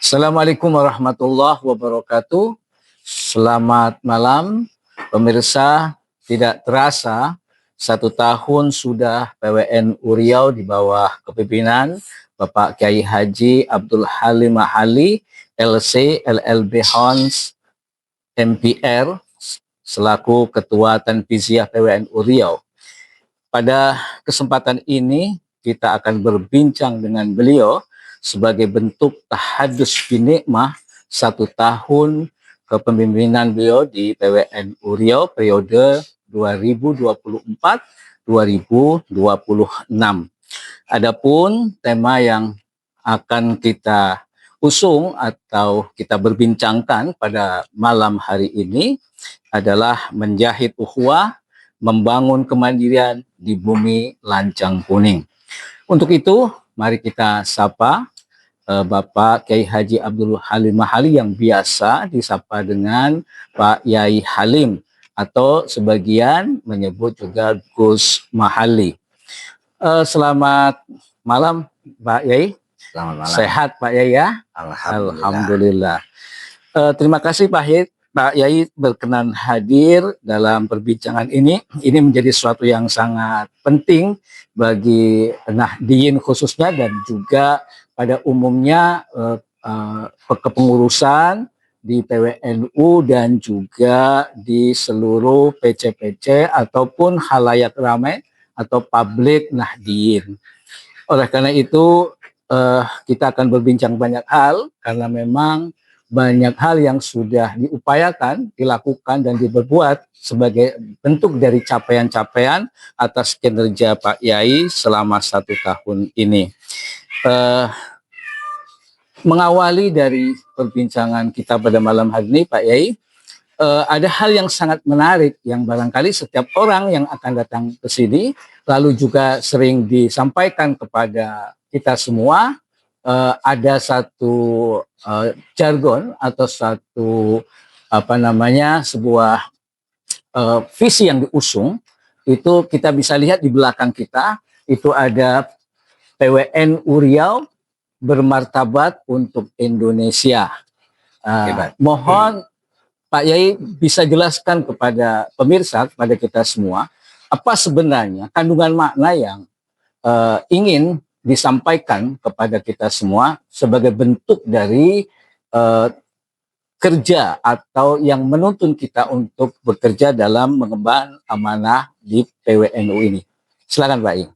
Assalamualaikum warahmatullahi wabarakatuh. Selamat malam, pemirsa. Tidak terasa, 1 tahun sudah PWNU Riau di bawah kepemimpinan Bapak Kiai Haji Abdul Halim Mahali, LC, LLB Hons, MPR, selaku Ketua Tanfiziah PWNU Riau. Pada kesempatan ini, kita akan berbincang dengan beliau sebagai bentuk tahadus binikmah 1 tahun kepemimpinan beliau di PWNU Riau periode 2024-2026. Adapun tema yang akan kita usung atau kita berbincangkan pada malam hari ini adalah menjahit ukhuwah, membangun kemandirian di bumi lancang kuning. Untuk itu, mari kita sapa Bapak Kiai Haji Abdul Halim Mahali yang biasa disapa dengan Pak Yai Halim atau sebagian menyebut juga Gus Mahali. Selamat malam Pak Yai. Selamat malam. Sehat Pak Yai ya? Alhamdulillah. Terima kasih Pak Yai berkenan hadir dalam perbincangan ini. Ini menjadi sesuatu yang sangat penting bagi Nahdliyin khususnya dan juga pada umumnya kepengurusan di PWNU dan juga di seluruh PC-PC ataupun halayak ramai atau publik Nahdliyin. Oleh karena itu kita akan berbincang banyak hal karena memang banyak hal yang sudah diupayakan, dilakukan dan diperbuat sebagai bentuk dari capaian-capaian atas kinerja Pak Yai selama 1 tahun ini. Mengawali dari perbincangan kita pada malam hari ini Pak Yai, ada hal yang sangat menarik yang barangkali setiap orang yang akan datang ke sini lalu juga sering disampaikan kepada kita semua. Ada satu jargon atau satu sebuah visi yang diusung, itu kita bisa lihat di belakang kita itu ada PWNU Riau bermartabat untuk Indonesia. Mohon Pak Yai bisa jelaskan kepada pemirsa, kepada kita semua, apa sebenarnya kandungan makna yang ingin disampaikan kepada kita semua sebagai bentuk dari kerja atau yang menuntun kita untuk bekerja dalam mengemban amanah di PWNU ini. Silakan Pak I.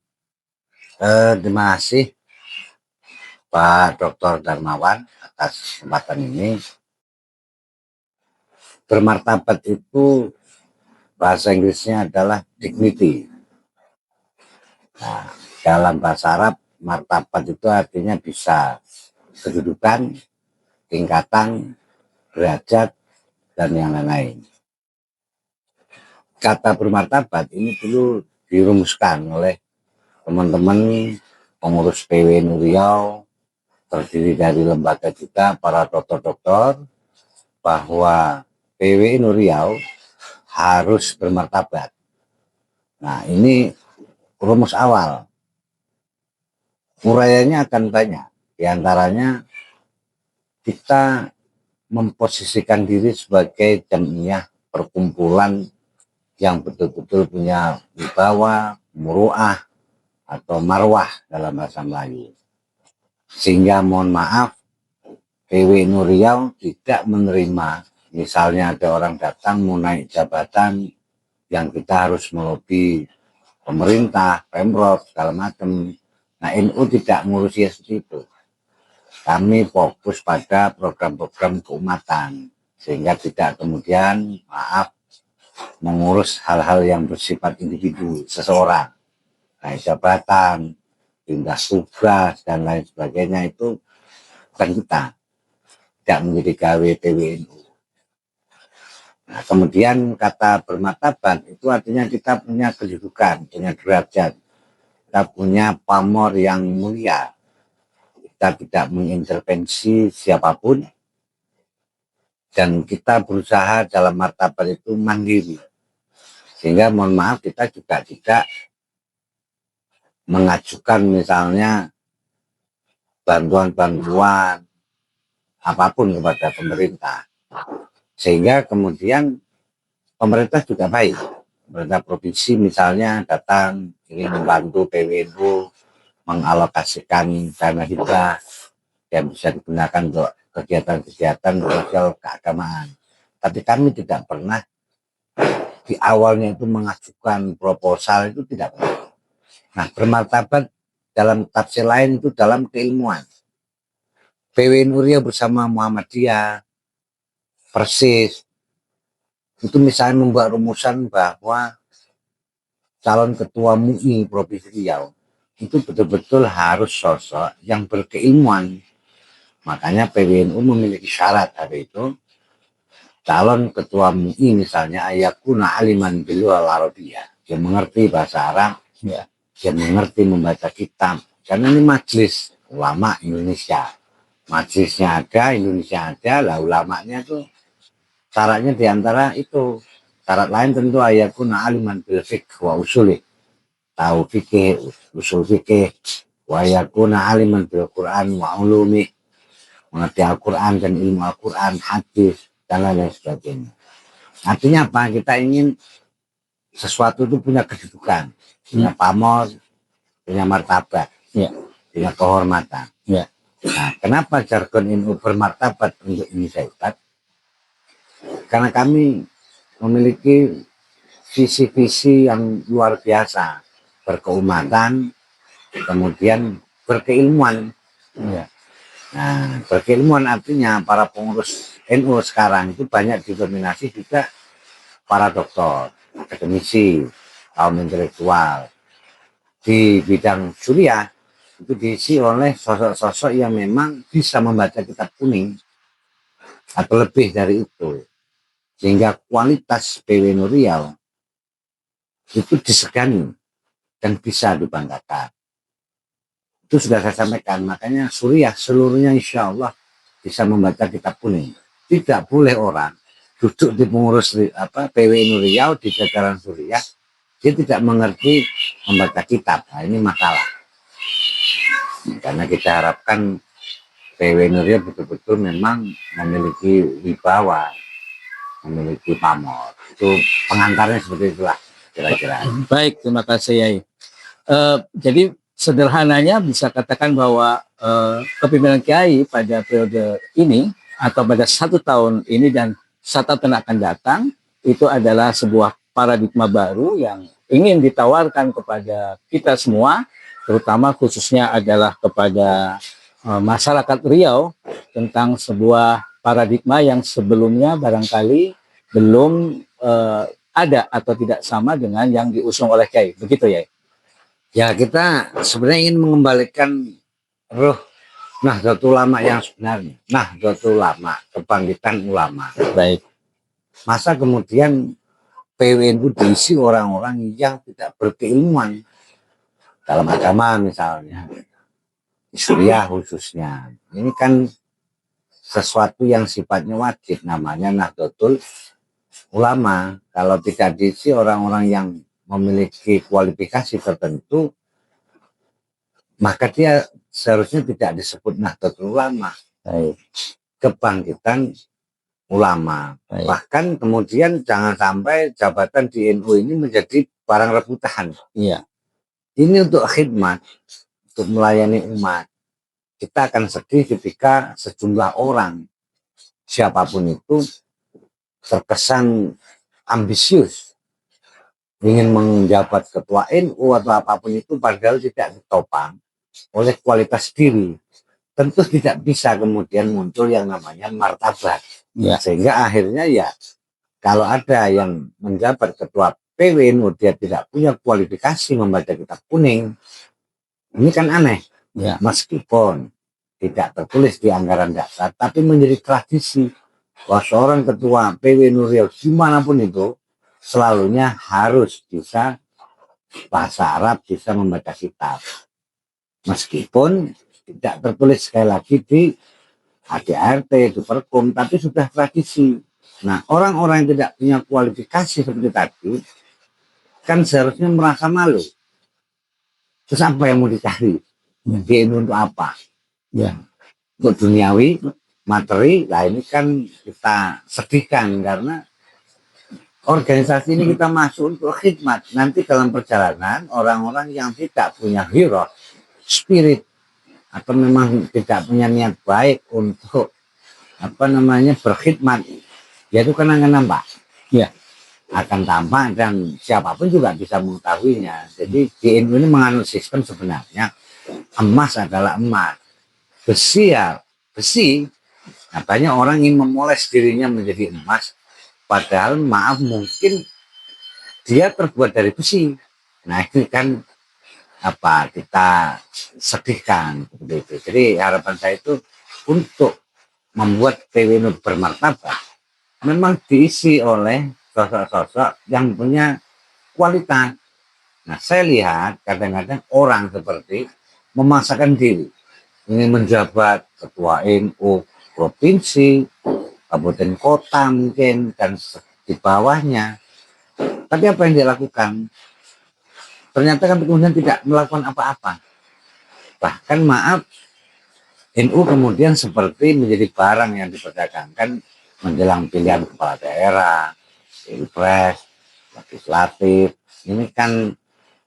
Terima kasih Pak Dr. Darmawan atas kesempatan ini. Bermartabat itu bahasa Inggrisnya adalah dignity. Nah, dalam bahasa Arab martabat itu artinya bisa kedudukan, tingkatan, derajat, dan yang lain-lain. Kata bermartabat ini dulu dirumuskan oleh teman-teman pengurus PWNU Riau, terdiri dari lembaga juga para dokter-dokter, bahwa PWNU Riau harus bermartabat. Nah, ini rumus awal. Uraiannya akan banyak. Di antaranya kita memposisikan diri sebagai jamiah perkumpulan yang betul-betul punya wibawa, muruah, atau marwah dalam bahasa Melayu. Sehingga mohon maaf, PWNU Riau tidak menerima, misalnya ada orang datang mau naik jabatan yang kita harus melobi pemerintah, pemprov, segala macam. Nah, NU tidak ngurusi seperti itu. Kami fokus pada program-program keumatan, sehingga tidak kemudian, maaf, mengurus hal-hal yang bersifat individu seseorang. Naik jabatan, pindah tugas, dan lain sebagainya itu bukan kita. Tidak menjadi gawe PWNU. Nah, kemudian kata bermartabat itu artinya kita punya kedudukan, punya derajat. Kita punya pamor yang mulia. Kita tidak mengintervensi siapapun. Dan kita berusaha dalam martabat itu mandiri. Sehingga mohon maaf kita juga tidak mengajukan misalnya bantuan-bantuan apapun kepada pemerintah. Sehingga kemudian pemerintah juga baik. Pemerintah provinsi misalnya datang ingin membantu PWNU mengalokasikan dana hibah yang bisa digunakan untuk kegiatan-kegiatan sosial keagamaan. Tapi kami tidak pernah di awalnya itu mengajukan proposal, itu tidak pernah. Nah, bermartabat dalam tafsir lain itu dalam keilmuan. PWNU Riau bersama Muhammadiyah, Persis, itu misalnya membuat rumusan bahwa calon ketua MUI Provinsi Riau itu betul-betul harus sosok yang berkeilmuan. Makanya PWNU memiliki syarat hari itu, calon ketua MUI misalnya ayakuna aliman bil arabiyah, dia mengerti bahasa Arab, ya, dia mengerti membaca kitab. Karena ini majelis ulama Indonesia, majelisnya ada, Indonesia ada, lah ulamanya tuh syaratnya diantara itu. Syarat lain tentu ayakuna aliman bil fiqh wa usuli, tahu fikih, usul fikih, wa yakuna aliman bil Quran wa ulumi, mengerti Al-Quran dan ilmu Al-Quran, hadis, dan lain sebagainya. Artinya apa? Kita ingin sesuatu itu punya kedudukan, punya pamor, punya martabat, ya, punya kehormatan. Ya. Nah, kenapa jargon NU bermartabat untuk ini saya ucap? Karena kami memiliki visi-visi yang luar biasa, berkeumatan, kemudian berkeilmuan. Ya. Nah, berkeilmuan artinya para pengurus NU sekarang itu banyak didominasi juga para doktor, akademisi, kaum intelektual. Di bidang Suriah itu diisi oleh sosok-sosok yang memang bisa membaca kitab kuning atau lebih dari itu. Sehingga kualitas PWNU Riau itu disegani dan bisa dibanggakan. Itu sudah saya sampaikan, makanya Suriah seluruhnya insya Allah bisa membaca kitab kuning. Tidak boleh orang duduk di pengurus PWNU Riau di jajaran Suriah, dia tidak mengerti membaca kitab. Nah, ini masalah. Karena kita harapkan PWNU Riau betul-betul memang memiliki wibawa, memiliki pamor. Itu pengantarnya seperti itulah kira-kira. Baik, terima kasih Yai. Jadi sederhananya bisa katakan bahwa kepemimpinan Kiai pada periode ini atau pada 1 tahun ini dan 1 tahun akan datang itu adalah sebuah paradigma baru yang ingin ditawarkan kepada kita semua, terutama khususnya adalah kepada masyarakat Riau tentang sebuah paradigma yang sebelumnya barangkali belum ada atau tidak sama dengan yang diusung oleh Kiai. Begitu ya? Ya, kita sebenarnya ingin mengembalikan ruh Nahdlatul Ulama yang sebenarnya. Nahdlatul Ulama, kebangkitan ulama. Baik. Masa kemudian PWNU diisi orang-orang yang tidak berkeilmuan dalam agama misalnya, di Suriah khususnya. Ini kan sesuatu yang sifatnya wajib, namanya Nahdlatul Ulama. Kalau tidak diisi orang-orang yang memiliki kualifikasi tertentu, maka dia seharusnya tidak disebut Nahdlatul Ulama. Baik. Kebangkitan ulama. Baik. Bahkan kemudian jangan sampai jabatan di NU ini menjadi barang rebutan. Iya. Ini untuk khidmat, untuk melayani umat. Kita akan sedih ketika sejumlah orang, siapapun itu, terkesan ambisius, ingin menjabat ketua NU atau apapun itu, padahal tidak ditopang oleh kualitas diri. Tentu tidak bisa kemudian muncul yang namanya martabat. Ya. Sehingga akhirnya ya, kalau ada yang menjabat ketua PWNU, dia tidak punya kualifikasi membaca kitab kuning, ini kan aneh. Ya. Meskipun tidak tertulis di anggaran dasar, tapi menjadi tradisi bahwa seorang ketua PWNU Riau dimanapun itu selalunya harus bisa bahasa Arab, bisa membaca kitab. Meskipun tidak tertulis sekali lagi di ADART, di Perkum, tapi sudah tradisi. Nah, orang-orang yang tidak punya kualifikasi seperti tadi, kan seharusnya merasa malu. Terus apa yang mau dicari? Dia ini untuk apa? Ya. Untuk duniawi, materi. Nah ini kan kita sedihkan karena organisasi ini kita masuk untuk khidmat. Nanti dalam perjalanan orang-orang yang tidak punya hero spirit atau memang tidak punya niat baik untuk berkhidmat, ya itu kan akan nampak. Ya. Akan tampak dan siapapun juga bisa mengetahuinya. Jadi di NU ini menganut sistem sebenarnya emas adalah emas, besi ya besi. Nah, banyak orang ingin memoles dirinya menjadi emas, padahal maaf mungkin dia terbuat dari besi. Nah itu kan kita sedihkan seperti itu. Jadi harapan saya itu untuk membuat PWNU bermartabat memang diisi oleh sosok-sosok yang punya kualitas. Nah saya lihat kadang-kadang orang seperti memaksakan diri ingin menjabat ketua NU provinsi, kabupaten kota mungkin dan di bawahnya. Tapi apa yang dia lakukan? Ternyata kan kemudian tidak melakukan apa-apa. Bahkan maaf, NU kemudian seperti menjadi barang yang diperdagangkan menjelang pilihan kepala daerah, pilpres, legislatif. Ini kan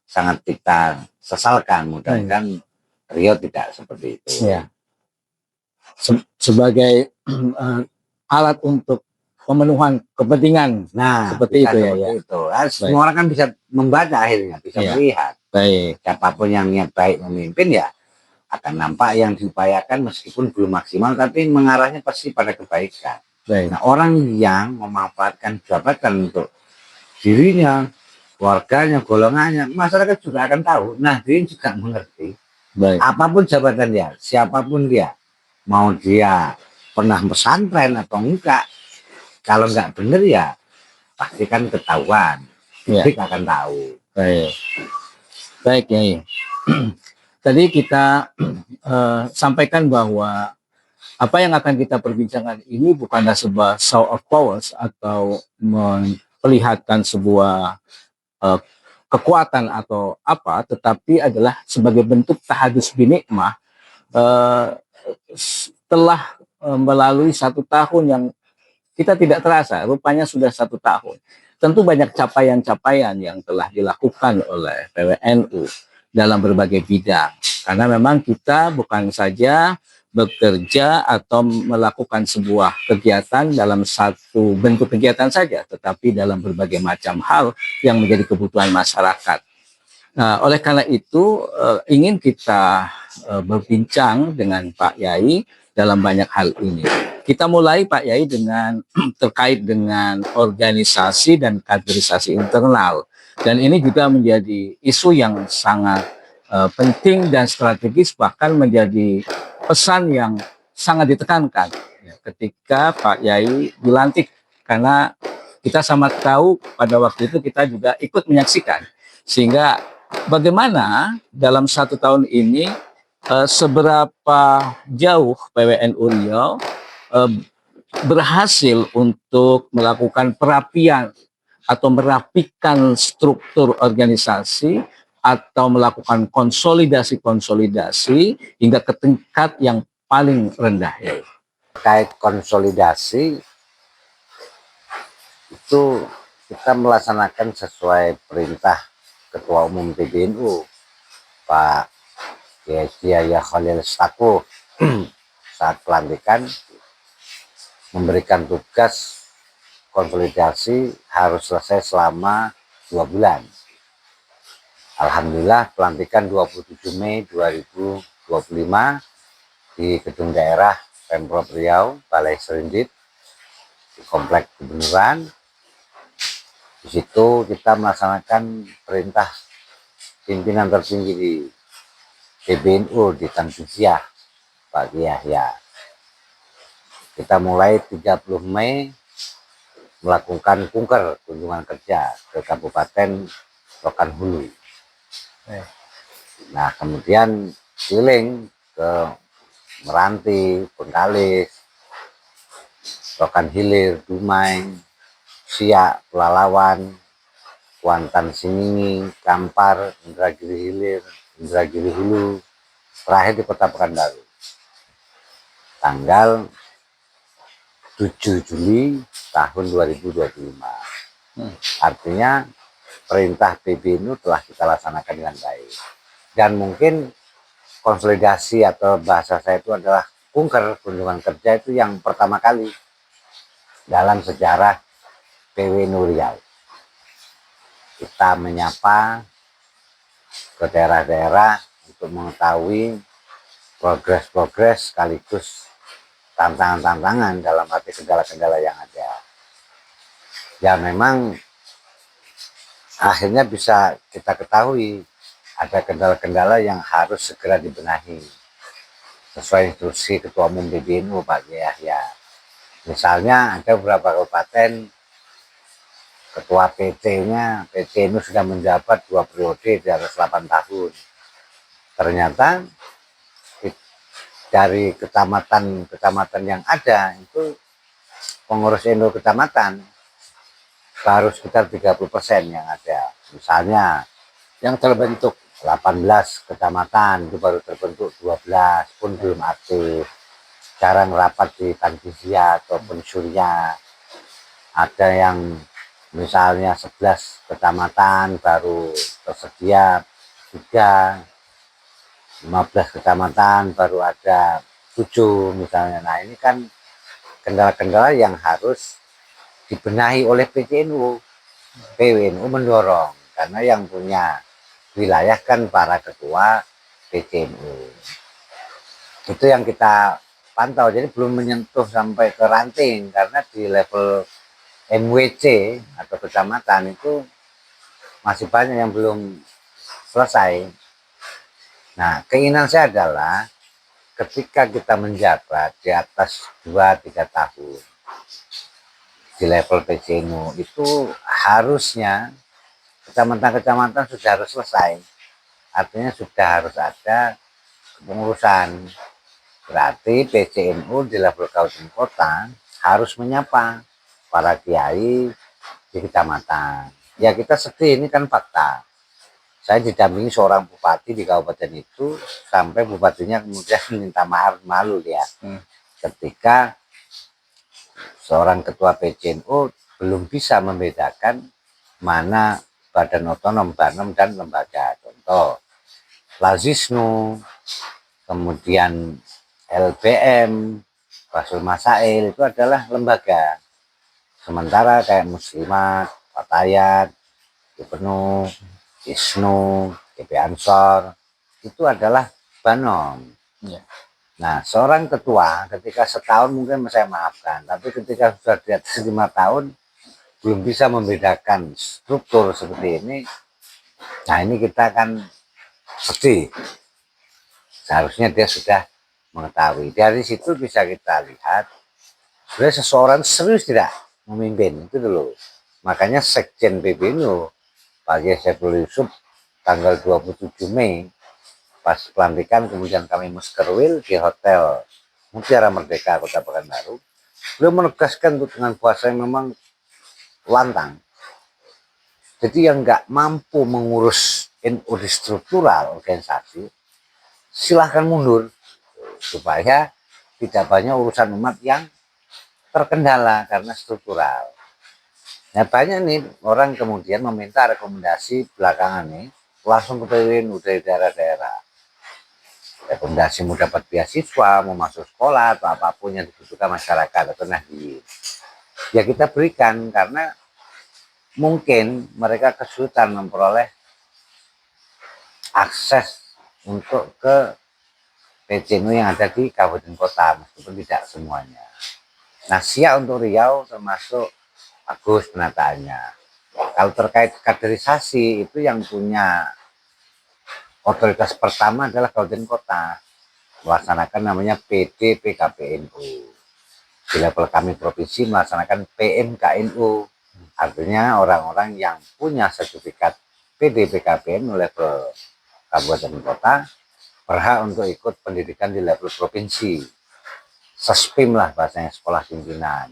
sangat kita sesalkan. Mudah-mudahan Rio tidak seperti itu. Ya. Sebagai alat untuk pemenuhan kepentingan, seperti itu ya. Itu. Semua orang kan bisa membaca akhirnya, bisa melihat. Baik. Siapapun yang niat baik memimpin ya akan nampak yang diupayakan meskipun belum maksimal, tapi mengarahnya pasti pada kebaikan. Baik. Nah orang yang memanfaatkan jabatan untuk dirinya, keluarganya, golongannya, masyarakat juga akan tahu. Nah dia juga mengerti. Baik. Apapun jabatan dia, siapapun dia, mau dia pernah pesantren atau enggak, kalau enggak benar ya pasti kan ketahuan, publik akan tahu. Baik, baik Nyai. Tadi kita sampaikan bahwa apa yang akan kita perbincangkan ini bukanlah sebuah show of powers atau memperlihatkan sebuah kekuatan atau apa, tetapi adalah sebagai bentuk tahadus binikmah setelah melalui 1 tahun yang kita tidak terasa, rupanya sudah 1 tahun. Tentu banyak capaian-capaian yang telah dilakukan oleh PWNU dalam berbagai bidang. Karena memang kita bukan saja bekerja atau melakukan sebuah kegiatan dalam satu bentuk kegiatan saja, tetapi dalam berbagai macam hal yang menjadi kebutuhan masyarakat. Nah, oleh karena itu ingin kita berbincang dengan Pak Yai dalam banyak hal ini. Kita mulai Pak Yai dengan terkait dengan organisasi dan kaderisasi internal. Dan ini juga menjadi isu yang sangat penting dan strategis, bahkan menjadi pesan yang sangat ditekankan ketika Pak Yai dilantik. Karena kita sama tahu pada waktu itu kita juga ikut menyaksikan. Sehingga bagaimana dalam 1 tahun ini seberapa jauh PWNU Riau berhasil untuk melakukan perapian atau merapikan struktur organisasi atau melakukan konsolidasi-konsolidasi hingga ke tingkat yang paling rendah. Terkait konsolidasi itu kita melaksanakan sesuai perintah Ketua Umum PBNU Pak Kiai Khalil Stakuf saat pelantikan memberikan tugas konsolidasi harus selesai selama 2 bulan. Alhamdulillah pelantikan 27 Mei 2025 di gedung daerah Pemprov Riau, Balai Serindit, di Komplek Kebenuran. Di situ kita melaksanakan perintah pimpinan tertinggi di PBNU di Tanfiziah, Pak Yahya. Kita mulai 30 Mei melakukan kunjungan kerja ke Kabupaten Rokan Hulu. Nah kemudian keliling ke Meranti, Bengkalis, Rokan Hilir, Dumai, Siak, Pelalawan, Kuantan Siningi, Kampar, Indragiri Hilir, Indragiri Hulu, terakhir di Kota Pekanbaru. Tanggal 7 Juli tahun 2025. Artinya perintah PBNU telah kita laksanakan dengan baik. Dan mungkin konsolidasi atau bahasa saya itu adalah kunjungan kerja itu yang pertama kali dalam sejarah PWNU Riau. Kita menyapa ke daerah-daerah untuk mengetahui progres-progres sekaligus tantangan-tantangan dalam arti kendala-kendala yang ada. Ya memang akhirnya bisa kita ketahui ada kendala-kendala yang harus segera dibenahi sesuai instruksi Ketua Umum PBNU Pak Yahya. Misalnya ada beberapa kabupaten ketua PT-nya, PBNU sudah menjabat 2 periode di atas 8 tahun. Ternyata dari kecamatan yang ada itu pengurus NU kecamatan baru sekitar 30% yang ada. Misalnya yang terbentuk 18 kecamatan itu baru terbentuk 12 pun belum aktif. Jarang rapat di Tanfizia ataupun Surya. Ada yang misalnya 11 kecamatan baru tersedia 3, 15 kecamatan baru ada 7 misalnya. Nah ini kan kendala-kendala yang harus dibenahi oleh PWNU. PWNU mendorong karena yang punya wilayah kan para ketua PWNU. Itu yang kita pantau, jadi belum menyentuh sampai ke ranting karena di level MWC atau kecamatan itu masih banyak yang belum selesai. Nah, keinginan saya adalah ketika kita menjabat di atas 2-3 tahun di level PCNU itu harusnya kecamatan-kecamatan sudah harus selesai. Artinya sudah harus ada kepengurusan. Berarti PCNU di level kabupaten kota harus menyapa para kiai di kecamatan. Ya kita sedih, ini kan fakta. Saya didampingi seorang bupati di kabupaten itu sampai bupatinya kemudian minta malu dia ketika seorang ketua PCNU belum bisa membedakan mana badan otonom, banom dan lembaga. Contoh Lazisnu, kemudian LBM, Basul Masail itu adalah lembaga. Sementara kayak Muslimat, Fatayat, Ibnu, Isnu, GP Ansor itu adalah banom. Ya. Nah, seorang ketua ketika setahun mungkin saya maafkan, tapi ketika sudah di atas 5 tahun belum bisa membedakan struktur seperti ini. Nah, ini kita kan sedih. Seharusnya dia sudah mengetahui. Dari situ bisa kita lihat sebenarnya seseorang serius tidak memimpin itu dulu. Makanya Sekjen PBNU Pak Saiful Yusuf tanggal 27 Mei pas pelantikan kemudian kami muskerwil di Hotel Mutiara Merdeka Kota Pekanbaru. Beliau menegaskan untuk dengan kuasa yang memang lantang. Jadi yang nggak mampu mengurus NU di struktural organisasi silahkan mundur supaya tidak banyak urusan umat yang terkendala karena struktural. Nah banyak nih orang kemudian meminta rekomendasi belakangan nih langsung ke PWNU dari daerah-daerah. Rekomendasi mau dapat beasiswa, mau masuk sekolah atau apapun yang dibutuhkan masyarakat atau nahdien. Ya kita berikan karena mungkin mereka kesulitan memperoleh akses untuk ke PCNU yang ada di kabupaten kota meskipun tidak semuanya. Nah siap untuk Riau termasuk bagus penataannya. Kalau terkait kaderisasi itu yang punya otoritas pertama adalah kabupaten kota melaksanakan namanya PD PKPNU. Di level kami provinsi melaksanakan PMKNU. Artinya orang-orang yang punya sertifikat PD PKPNU level kabupaten kota berhak untuk ikut pendidikan di level provinsi. Sespim lah bahasanya, sekolah pimpinan.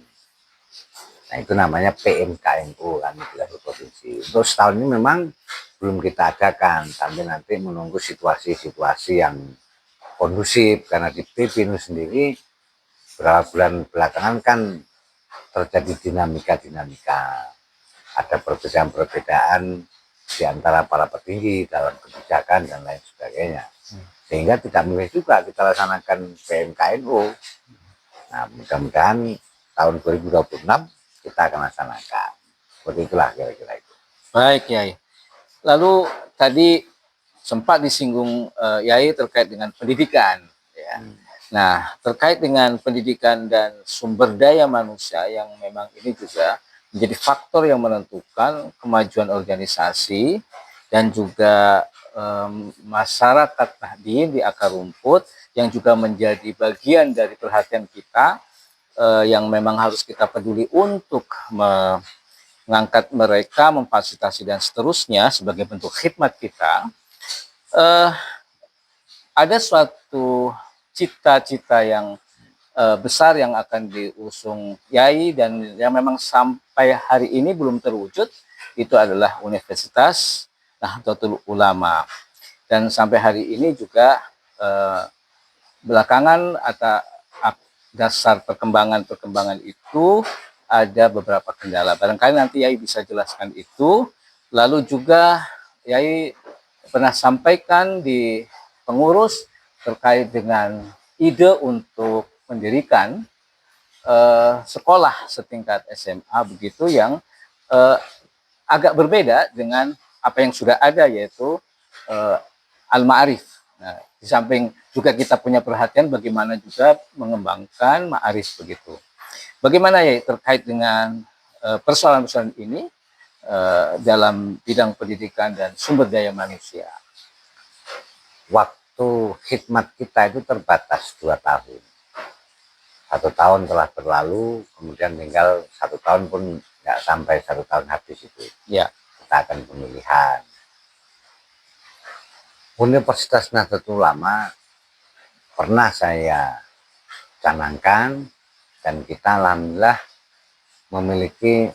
Nah itu namanya PMKNU kan di level provinsi. Untuk setahun ini memang belum kita adakan, sampai nanti menunggu situasi-situasi yang kondusif karena di PBNU sendiri beberapa bulan belakangan kan terjadi dinamika-dinamika, ada perbedaan-perbedaan di antara para petinggi dalam kebijakan dan lain sebagainya. Sehingga tidak mudah juga kita laksanakan PMKNU. Nah, mudah-mudahan tahun 2026 kita akan laksanakan. Seperti itulah kira-kira itu. Baik, Yai. Lalu tadi sempat disinggung Yai terkait dengan pendidikan, ya. Nah, terkait dengan pendidikan dan sumber daya manusia yang memang ini juga menjadi faktor yang menentukan kemajuan organisasi dan juga masyarakat Nahdien di akar rumput yang juga menjadi bagian dari perhatian kita yang memang harus kita peduli untuk mengangkat mereka, memfasilitasi dan seterusnya sebagai bentuk khidmat kita. Ada suatu cita-cita yang besar yang akan diusung Yai dan yang memang sampai hari ini belum terwujud, itu adalah Universitas Nahdlatul Ulama. Dan sampai hari ini juga belakangan atau dasar perkembangan itu ada beberapa kendala. Barangkali nanti Yai bisa jelaskan itu. Lalu juga Yai pernah sampaikan di pengurus terkait dengan ide untuk mendirikan sekolah setingkat SMA begitu yang agak berbeda dengan apa yang sudah ada, yaitu Al-Ma'arif. Nah, di samping juga kita punya perhatian bagaimana juga mengembangkan Ma'arif begitu. Bagaimana ya terkait dengan persoalan-persoalan ini dalam bidang pendidikan dan sumber daya manusia? Waktu khidmat kita itu terbatas 2 tahun. 1 tahun telah berlalu, kemudian tinggal 1 tahun pun nggak sampai 1 tahun habis itu. Ya. Kita akan pemilihan. Universitas Nahdlatul Ulama pernah saya canangkan dan kita alhamdulillah memiliki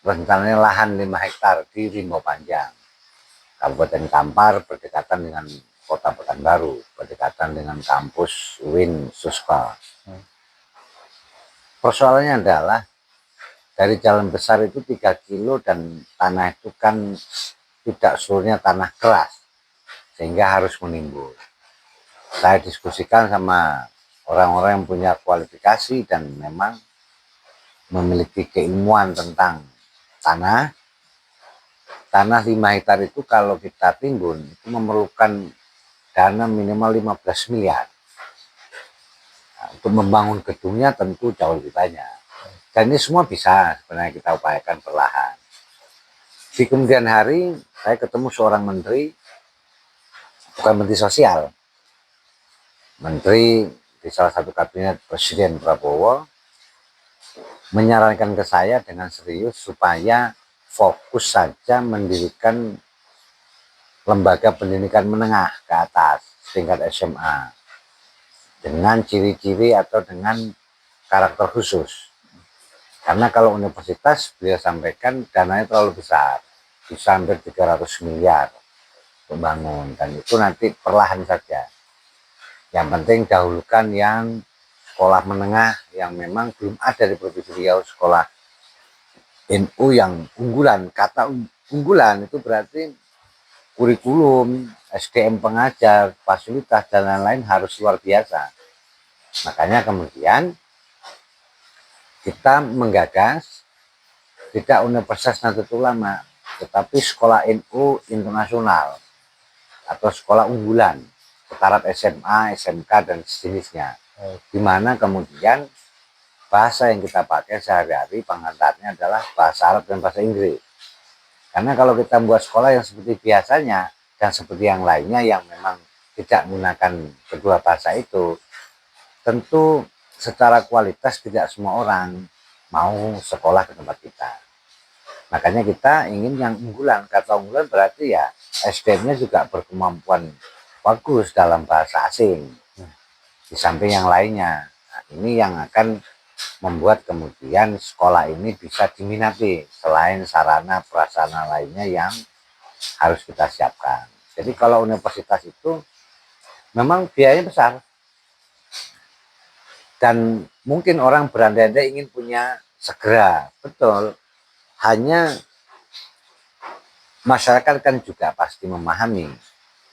rencananya lahan 5 hektar di Rimau Panjang, Kabupaten Kampar, berdekatan dengan Kota Pekanbaru, berdekatan dengan kampus UIN Suska. Persoalannya adalah dari jalan besar itu 3 kilo dan tanah itu kan tidak seluruhnya tanah keras, sehingga harus menimbul. Saya diskusikan sama orang-orang yang punya kualifikasi dan memang memiliki keilmuan tentang tanah. Tanah 5 hektar itu kalau kita timbun itu memerlukan dana minimal 15 miliar. Nah, untuk membangun gedungnya tentu jauh lebih banyak. Dan ini semua bisa sebenarnya kita upayakan perlahan. Di kemudian hari saya ketemu seorang menteri, bukan menteri sosial, menteri di salah satu kabinet Presiden Prabowo, menyarankan ke saya dengan serius supaya fokus saja mendirikan lembaga pendidikan menengah ke atas tingkat SMA dengan ciri-ciri atau dengan karakter khusus. Karena kalau universitas, beliau sampaikan dananya terlalu besar, bisa hampir 300 miliar untuk bangun, dan itu nanti perlahan saja. Yang penting dahulukan yang sekolah menengah yang memang belum ada di Provinsi Riau, sekolah NU yang unggulan. Kata unggulan itu berarti kurikulum, SDM pengajar, fasilitas, dan lain-lain harus luar biasa. Makanya kemudian kita menggagas tidak Universitas Nahdlatul Ulama, tetapi sekolah NU internasional atau sekolah unggulan, taraf SMA, SMK, dan sejenisnya. Di mana kemudian bahasa yang kita pakai sehari-hari pengantarnya adalah bahasa Arab dan bahasa Inggris. Karena kalau kita membuat sekolah yang seperti biasanya dan seperti yang lainnya yang memang tidak menggunakan kedua bahasa itu, tentu secara kualitas tidak semua orang mau sekolah ke tempat kita. Makanya kita ingin yang unggulan. Kata unggulan berarti ya SDM-nya juga berkemampuan bagus dalam bahasa asing di samping yang lainnya. Nah, ini yang akan membuat kemudian sekolah ini bisa diminati selain sarana prasarana lainnya yang harus kita siapkan. Jadi kalau universitas itu memang biayanya besar. Dan mungkin orang berandai-andai ingin punya segera, betul. Hanya masyarakat kan juga pasti memahami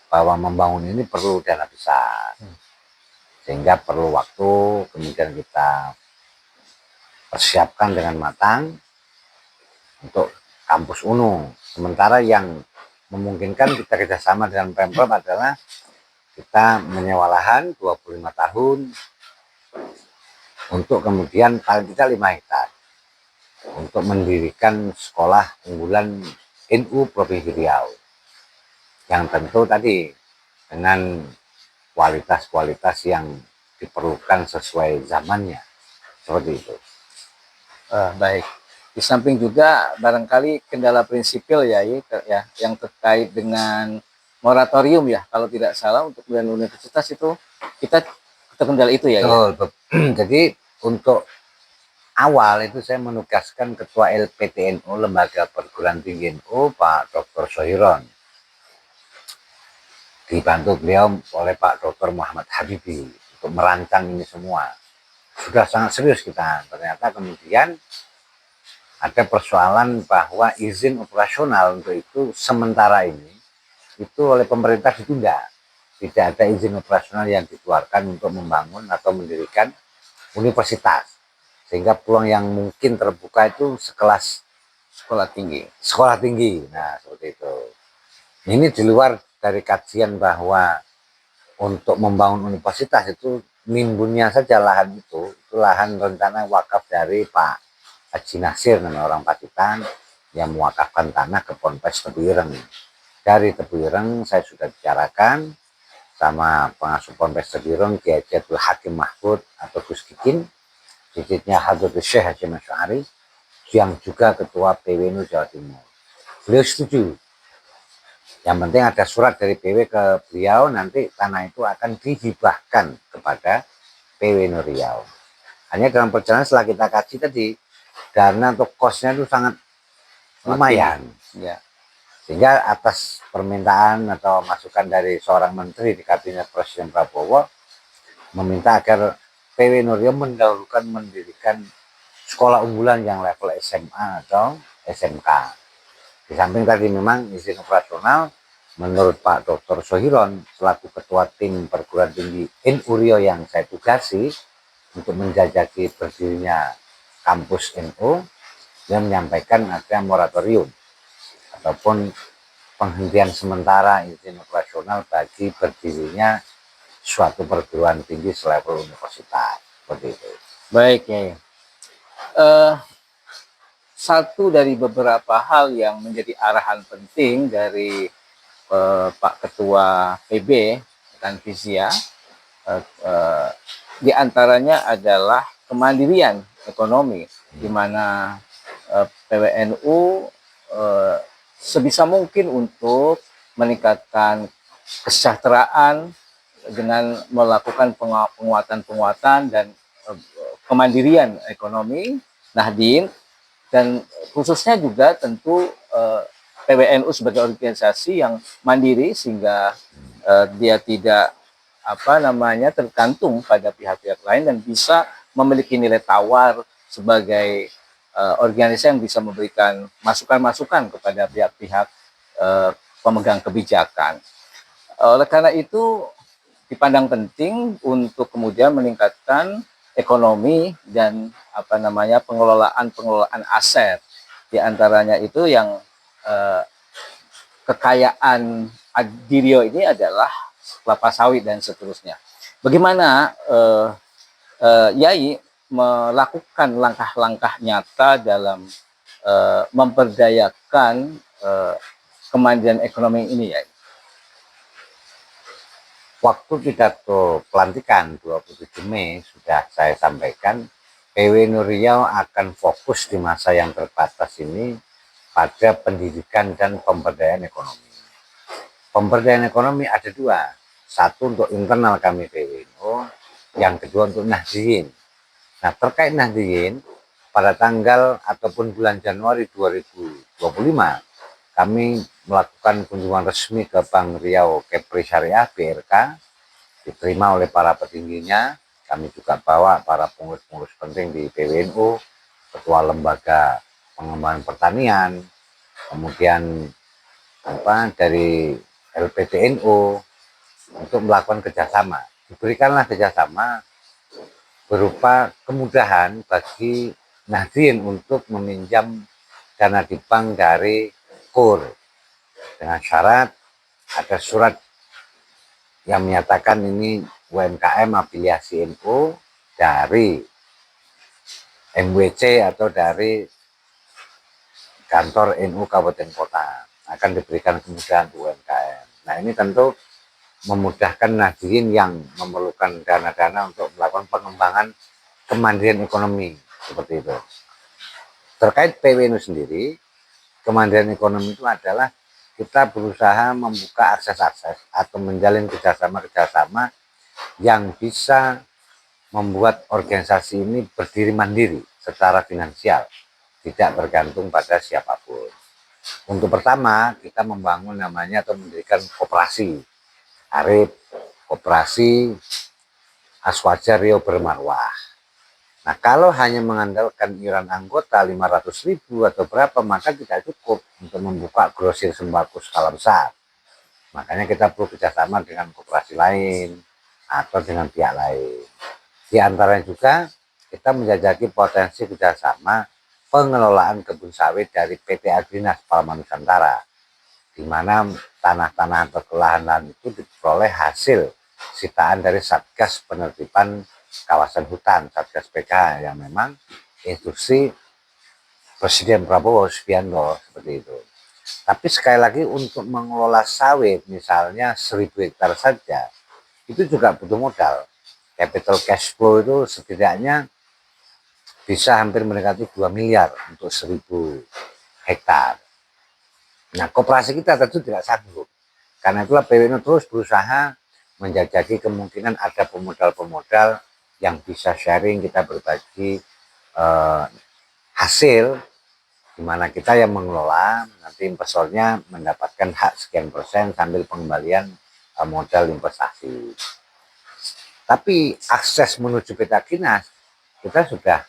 bahwa membangun ini perlu dana besar, sehingga perlu waktu, kemudian kita persiapkan dengan matang untuk kampus UNU. Sementara yang memungkinkan kita kerjasama dengan Pemprov adalah kita menyewa lahan 25 tahun untuk kemudian paling tidak 5 hektar untuk mendirikan sekolah unggulan NU Provinsi Riau, yang tentu tadi dengan kualitas-kualitas yang diperlukan sesuai zamannya, seperti itu. Baik. Di samping juga barangkali kendala prinsipil ya, yang terkait dengan moratorium ya, kalau tidak salah untuk universitas itu kita terkendala itu ya. Betul. Jadi untuk awal itu saya menugaskan Ketua LPTNU Lembaga Perguruan Tinggi NU Pak Dr. Sohiron, dibantu beliau oleh Pak Dr. Muhammad Habibi untuk merancang ini semua. Sudah sangat serius kita. Ternyata kemudian ada persoalan bahwa izin operasional untuk itu sementara ini itu oleh pemerintah ditunda. Tidak ada izin operasional yang dikeluarkan untuk membangun atau mendirikan universitas. Sehingga peluang yang mungkin terbuka itu sekelas Sekolah tinggi. Sekolah tinggi. Nah, seperti itu. Ini di luar dari kajian bahwa untuk membangun universitas itu nimbunnya saja lahan itu lahan rencana wakaf dari Pak Haji Nasir, nama orang Pacitan, yang mewakafkan tanah ke Ponpes Tebu Ireng. Dari Tebu Ireng saya sudah bicarakan sama pengasuh Ponpes Tebu Ireng, Kiai Abdul Hakim Mahfud atau Gus Kikin, cicitnya Hadratus Syekh Hasyim Asy'ari, yang juga ketua PWNU Jawa Timur. Beliau setuju. Yang penting ada surat dari PW ke beliau, nanti tanah itu akan dihibahkan kepada PWNU Riau. Hanya dalam perjalanan setelah kita kaji tadi, dana untuk kosnya itu sangat lumayan. Ya. Sehingga atas permintaan atau masukan dari seorang menteri di kabinet Presiden Prabowo, meminta agar PWNU Riau mendahulukan mendirikan sekolah unggulan yang level SMA atau SMK. Di samping tadi memang izin operasional, menurut Pak Dr. Sohiron selaku ketua tim perguruan tinggi NU Riau yang saya tugasi untuk menjajaki berdirinya kampus NU, dia menyampaikan ada moratorium ataupun penghentian sementara izin operasional bagi berdirinya suatu perguruan tinggi selevel universitas, seperti itu. Baik ya. Satu dari beberapa hal yang menjadi arahan penting dari Pak Ketua PB dan Vizia, di antaranya adalah kemandirian ekonomi, di mana PWNU sebisa mungkin untuk meningkatkan kesejahteraan dengan melakukan penguatan-penguatan dan kemandirian ekonomi Nahdien, dan khususnya juga tentu PWNU sebagai organisasi yang mandiri sehingga dia tidak tergantung pada pihak-pihak lain dan bisa memiliki nilai tawar sebagai organisasi yang bisa memberikan masukan-masukan kepada pihak-pihak pemegang kebijakan. Oleh karena itu dipandang penting untuk kemudian meningkatkan ekonomi dan pengelolaan aset. Di antaranya itu yang kekayaan di Riau ini adalah kelapa sawit dan seterusnya. Bagaimana Yai melakukan langkah-langkah nyata dalam memperdayakan kemandirian ekonomi ini, Yai? Waktu pidato pelantikan 27 Mei sudah saya sampaikan, PWNU Riau akan fokus di masa yang terbatas ini pada pendidikan dan pemberdayaan ekonomi. Pemberdayaan ekonomi ada dua, satu untuk internal kami PWNU, yang kedua untuk Nahdien. Nah, terkait Nahdien, pada tanggal ataupun bulan Januari 2025, kami melakukan kunjungan resmi ke Bank Riau Kepri Syariah BRK, diterima oleh para petingginya. Kami juga bawa para pengurus-pengurus penting di PWNU, ketua lembaga pengembangan pertanian, kemudian dari LPDNU untuk melakukan kerjasama. Diberikanlah kerjasama berupa kemudahan bagi Nahdien untuk meminjam dana di bank dari KUR dengan syarat ada surat yang menyatakan ini UMKM afiliasi NU dari MWC atau dari kantor NU Kabupaten Kota, akan diberikan kemudahan untuk UMKM. Nah, ini tentu memudahkan Nahdien yang memerlukan dana-dana untuk melakukan pengembangan kemandirian ekonomi seperti itu. Terkait PWNU sendiri, kemandirian ekonomi itu adalah kita berusaha membuka akses-akses atau menjalin kerjasama-kerjasama yang bisa membuat organisasi ini berdiri mandiri secara finansial, tidak bergantung pada siapapun. Untuk pertama, kita membangun namanya atau mendirikan koperasi Arif, koperasi Aswaja Rio Bermarwah. Nah, kalau hanya mengandalkan iuran anggota 500.000 atau berapa, maka tidak cukup untuk membuka grosir sembako skala besar. Makanya kita perlu kerjasama dengan koperasi lain atau dengan pihak lain. Di antaranya juga kita menjajaki potensi kerjasama pengelolaan kebun sawit dari PT Agrinas Palma Nusantara, di mana tanah-tanah atau lahan itu diperoleh hasil sitaan dari Satgas Penertiban Kawasan Hutan, Satgas PK, yang memang instruksi Presiden Prabowo Subianto seperti itu. Tapi sekali lagi untuk mengelola sawit misalnya 1.000 hektar saja, itu juga butuh modal. Capital cash flow itu setidaknya bisa hampir mendekati 2 miliar untuk 1.000 hektar. Nah, koperasi kita tentu tidak sanggup. Karena itulah PWNU terus berusaha menjajaki kemungkinan ada pemodal-pemodal yang bisa sharing, kita berbagi hasil, di mana kita yang mengelola, nanti investornya mendapatkan hak sekian persen sambil pengembalian modal investasi. Tapi akses menuju PT Agrinas kita sudah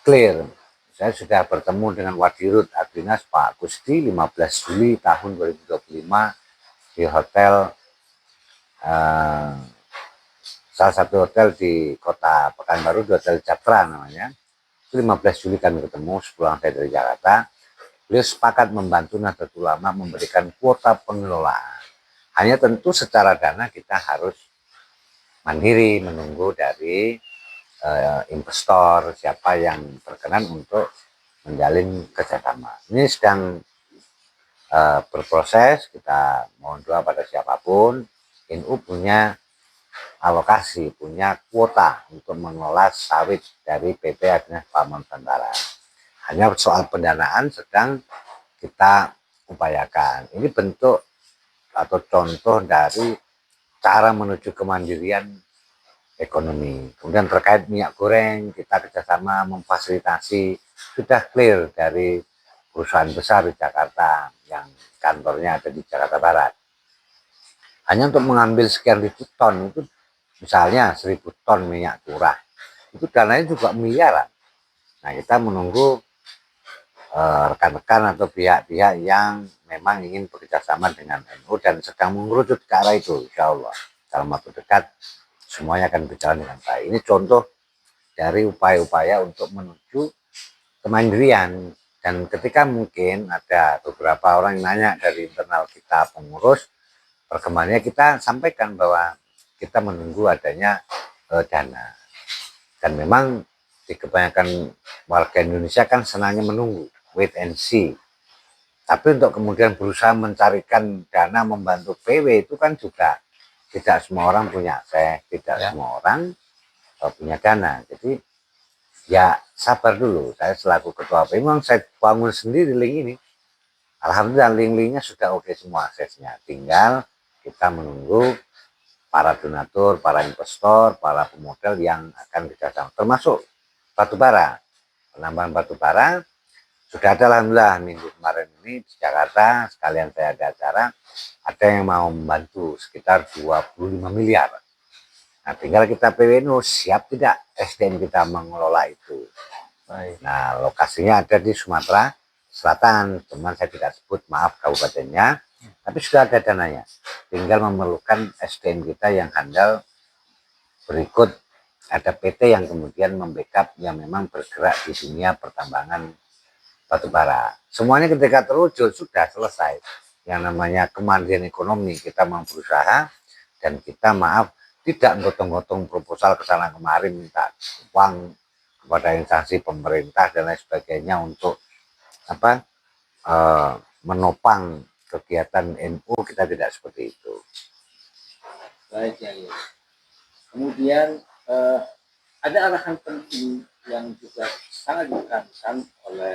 clear. Saya sudah bertemu dengan Wadirut Agrinas Pak Gusti 15 Juli tahun 2025 di hotel, salah satu hotel di kota Pekanbaru, di Hotel Catra namanya. 15 Juli kami ketemu sepulang saya dari Jakarta. Beliau sepakat membantu Nahdlatul Ulama memberikan kuota pengelolaan. Hanya tentu secara dana kita harus mandiri, menunggu dari investor siapa yang berkenan untuk menjalin kerjasama. Ini sedang berproses, kita mohon doa pada siapapun. NU punya alokasi, punya kuota untuk mengelola sawit dari PT Agrinas Palma Nusantara. Hanya soal pendanaan sedang kita upayakan. Ini bentuk atau contoh dari cara menuju kemandirian ekonomi. Kemudian terkait minyak goreng, kita kerjasama memfasilitasi, sudah clear dari perusahaan besar di Jakarta yang kantornya ada di Jakarta Barat. Hanya untuk mengambil sekian ribu ton, itu misalnya 1.000 ton minyak curah, itu dananya juga miliaran. Nah, kita menunggu rekan-rekan atau pihak-pihak yang memang ingin bekerjasama dengan NU dan sedang mengerucut ke arah itu, insya Allah dalam waktu dekat semuanya akan berjalan dengan baik. Ini contoh dari upaya-upaya untuk menuju kemandirian. Dan ketika mungkin ada beberapa orang yang nanya dari internal kita pengurus, perkembangannya kita sampaikan bahwa kita menunggu adanya dana. Dan memang di kebanyakan warga Indonesia kan senangnya menunggu, wait and see. Tapi untuk kemudian berusaha mencarikan dana membantu PW itu kan juga tidak semua orang punya akses, tidak semua orang punya dana. Jadi ya sabar dulu. Saya selaku ketua PW memang saya bangun sendiri link ini. Alhamdulillah link-linknya sudah oke semua aksesnya. Tinggal kita menunggu para donatur, para investor, para pemodal yang akan kerjasama. Termasuk batubara. Penambangan batubara sudah ada alhamdulillah minggu kemarin ini di Jakarta, sekalian saya ada acara, ada yang mau membantu sekitar 25 miliar. Nah, tinggal kita PWNU siap tidak SDM kita mengelola itu. Baik. Nah, lokasinya ada di Sumatera Selatan, cuman saya tidak sebut, maaf kabupatennya, tapi sudah ada dananya. Tinggal memerlukan SDM kita yang handal. Berikut ada PT yang kemudian membackup yang memang bergerak di dunia pertambangan batubara. Semuanya ketika terwujud sudah selesai. Yang namanya kemandirian ekonomi, kita mau berusaha dan kita maaf tidak gotong-gotong proposal ke sana kemarin minta uang kepada instansi pemerintah dan lain sebagainya untuk apa menopang kegiatan NU. Kita tidak seperti itu. Baik ya. Kemudian ada arahan penting yang juga sangat ditekankan oleh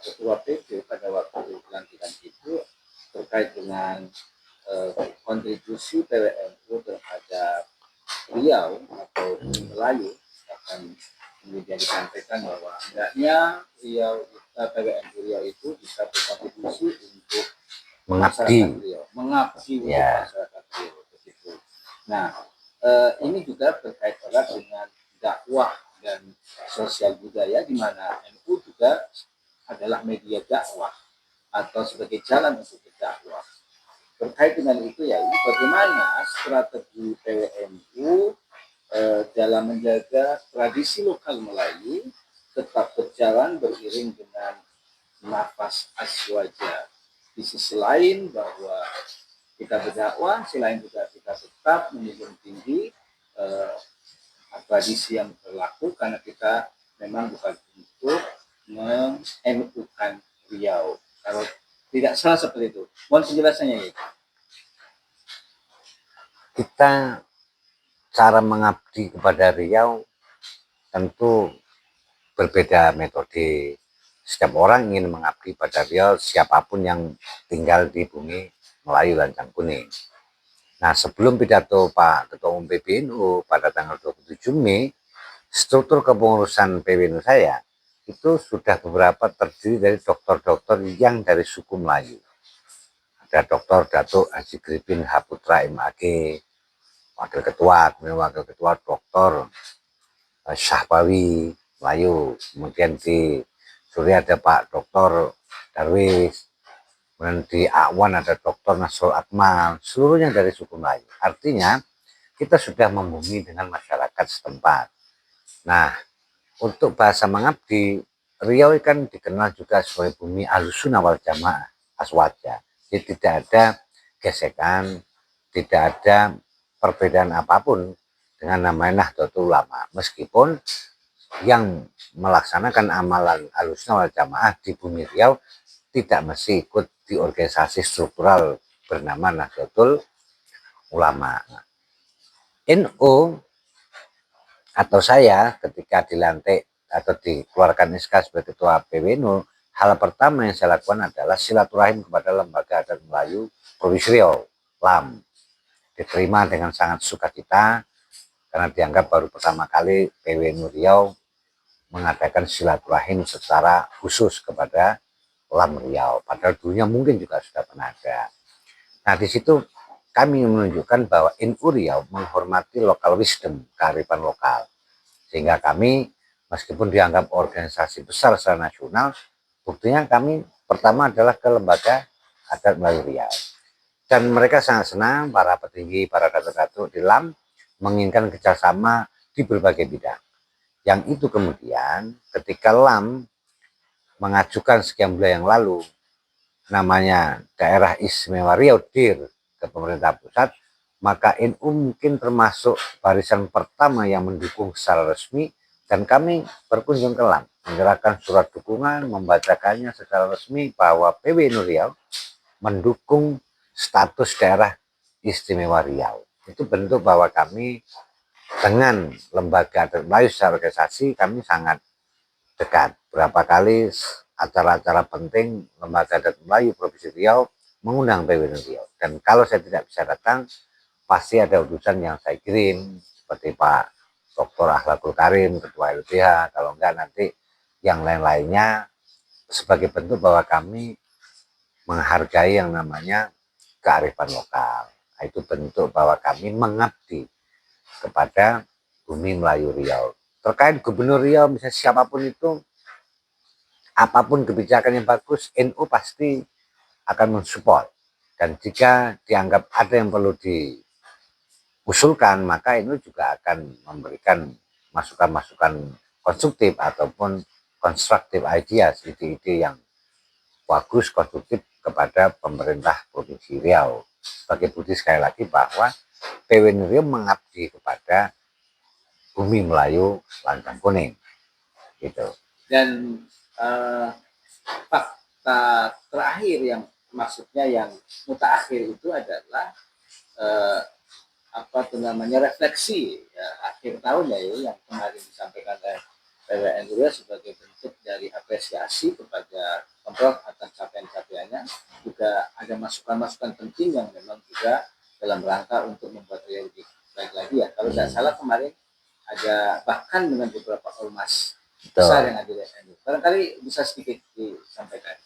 Ketua PP pada waktu pelantikan itu terkait dengan kontribusi PWNU terhadap Riau atau Melayu, akan kemudian disampaikan bahwa hendaknya PWNU Riau itu bisa berkontribusi untuk Mengabdi. Riau, mengabdi untuk Ya. masyarakat Riau begitu. Nah, ini juga berkait erat dengan dakwah dan sosial budaya, di mana NU juga adalah media dakwah atau sebagai jalan untuk berdakwah. Terkait dengan itu ya, ini bagaimana strategi PWNU dalam menjaga tradisi lokal Melayu tetap berjalan beriring dengan nafas aswaja. Di sisi lain bahwa kita berdakwah, selain juga kita tetap menjunjung tinggi tradisi yang berlaku, karena kita memang bukan untuk meng-NU-kan Riau. Kalau tidak salah seperti itu. Mohon penjelasannya ya. Kita cara mengabdi kepada Riau tentu berbeda metode. Setiap orang ingin mengabdi pada Riau, siapapun yang tinggal di bumi Melayu Lancang Kuning. Nah, sebelum pidato Pak Ketua Umum PBNU pada tanggal 27 Mei, struktur kepengurusan PBNU saya itu sudah beberapa terdiri dari dokter-dokter yang dari suku Melayu. Ada Dr. Datuk Haji Gripin Haputra MAG, wakil ketua, kemudian wakil ketua Dr. Syahbawi Melayu, kemudian di Surya ada Pak Dr. Darwis, kemudian di Awan ada Dr. Nasrul Akmal, seluruhnya dari suku Melayu. Artinya kita sudah membumi dengan masyarakat setempat. Nah, untuk bahasa mengabdi, Riau kan dikenal juga sebagai bumi Ahlussunnah wal Jamaah, aswaja. Jadi tidak ada gesekan, tidak ada perbedaan apapun dengan namanya Nahdlatul Ulama. Meskipun yang melaksanakan amalan Ahlussunnah wal Jamaah di bumi Riau tidak mesti ikut di organisasi struktural bernama Nahdlatul Ulama. NU atau saya ketika dilantik atau dikeluarkan SK sebagai ketua PBNU, hal pertama yang saya lakukan adalah silaturahim kepada Lembaga Adat Melayu Provinsi Riau, LAM. Diterima dengan sangat sukacita karena dianggap baru pertama kali PBNU Riau mengadakan silaturahim secara khusus kepada LAM Riau. Padahal dulunya mungkin juga sudah pernah ada. Nah, di situ kami menunjukkan bahwa NU Riau menghormati local wisdom, kearifan lokal. Sehingga kami, meskipun dianggap organisasi besar secara nasional, buktinya kami pertama adalah ke Lembaga Adat Melayu Riau. Dan mereka sangat senang, para petinggi, para datuk-datuk di LAM menginginkan kerjasama di berbagai bidang. Yang itu kemudian ketika LAM mengajukan sekian bulan yang lalu namanya Daerah Istimewa Riau DIR ke pemerintah pusat, maka NU mungkin termasuk barisan pertama yang mendukung secara resmi, dan kami berkunjung ke LAM, menyerahkan surat dukungan, membacakannya secara resmi bahwa PBNU Riau mendukung status daerah istimewa Riau. Itu bentuk bahwa kami dengan Lembaga Adat Melayu secara organisasi kami sangat dekat. Berapa kali acara-acara penting Lembaga Adat Melayu Provinsi Riau mengundang PBNU Riau. Dan kalau saya tidak bisa datang, pasti ada utusan yang saya kirim, seperti Pak Dr. Akhlakul Karim, Ketua LBH, kalau enggak nanti yang lain-lainnya, sebagai bentuk bahwa kami menghargai yang namanya kearifan lokal. Itu bentuk bahwa kami mengabdi kepada bumi Melayu Riau. terkait Gubernur Riau, misalnya siapapun itu, apapun kebijakan yang bagus, NU pasti akan mensupport. Dan jika dianggap ada yang perlu diusulkan, maka NU juga akan memberikan masukan-masukan konstruktif ataupun constructive ideas, ide-ide yang bagus, konstruktif kepada pemerintah Provinsi Riau. Sebagai bukti sekali lagi bahwa PWN Riau mengabdi kepada bumi Melayu Lancang Kuning, gitu. Dan fakta terakhir yang maksudnya yang mutakhir itu adalah apa tuh namanya refleksi ya, akhir tahun ya yang kemarin disampaikan oleh PWN Riau sebagai bentuk dari apresiasi kepada Pemprov atas capaian-capaiannya, juga ada masukan-masukan penting yang memang juga dalam rangka untuk membuat Riau lebih baik lagi ya. Kalau tidak salah kemarin ada bahkan dengan beberapa ormas besar yang ada di NU. Barangkali bisa sedikit disampaikan.